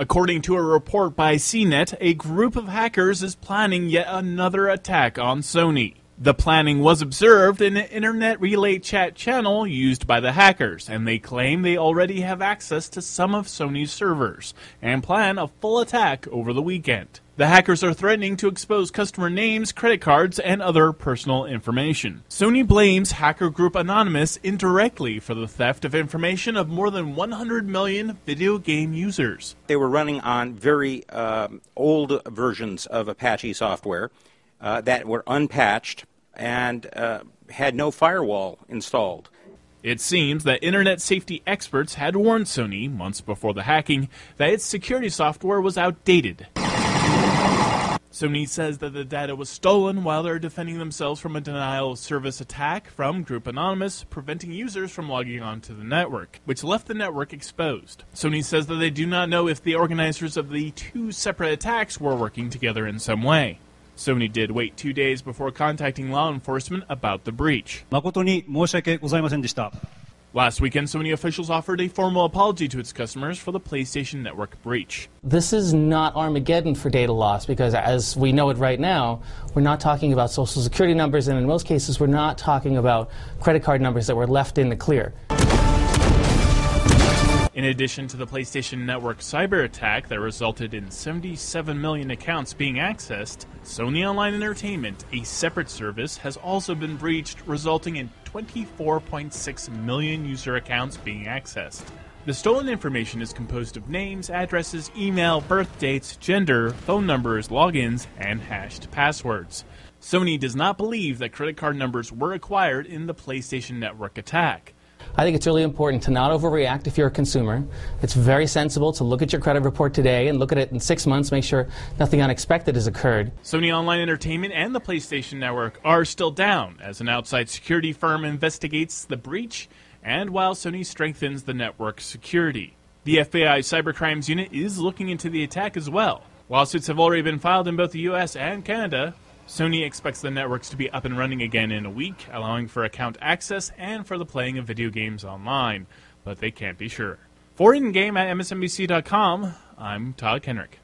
According to a report by CNET, a group of hackers is planning yet another attack on Sony. The planning was observed in an internet relay chat channel used by the hackers, and they claim they already have access to some of Sony's servers and plan a full attack over the weekend. The hackers are threatening to expose customer names, credit cards, and other personal information. Sony blames hacker group Anonymous indirectly for the theft of information of more than 100 million video game users. They were running on very old versions of Apache software that were unpatched and had no firewall installed. It seems that internet safety experts had warned Sony months before the hacking that its security software was outdated. Sony says that the data was stolen while they're defending themselves from a denial of service attack from Group Anonymous, preventing users from logging onto the network, which left the network exposed. Sony says that they do not know if the organizers of the two separate attacks were working together in some way. Sony did wait 2 days before contacting law enforcement about the breach. 誠に申し訳ございませんでした。 Last weekend, Sony officials offered a formal apology to its customers for the PlayStation Network breach. This is not Armageddon for data loss because, as we know it right now, we're not talking about social security numbers, and in most cases, we're not talking about credit card numbers that were left in the clear. In addition to the PlayStation Network cyber attack that resulted in 77 million accounts being accessed, Sony Online Entertainment, a separate service, has also been breached, resulting in 24.6 million user accounts being accessed. The stolen information is composed of names, addresses, email, birth dates, gender, phone numbers, logins, and hashed passwords. Sony does not believe that credit card numbers were acquired in the PlayStation Network attack. I think it's really important to not overreact if you're a consumer. It's very sensible to look at your credit report today and look at it in 6 months, make sure nothing unexpected has occurred. Sony Online Entertainment and the PlayStation Network are still down as an outside security firm investigates the breach and while Sony strengthens the network's security. The FBI Cybercrimes Unit is looking into the attack as well. Lawsuits have already been filed in both the US and Canada. Sony expects the networks to be up and running again in a week, allowing for account access and for the playing of video games online, but they can't be sure. For In Game at MSNBC.com, I'm Todd Kenreck.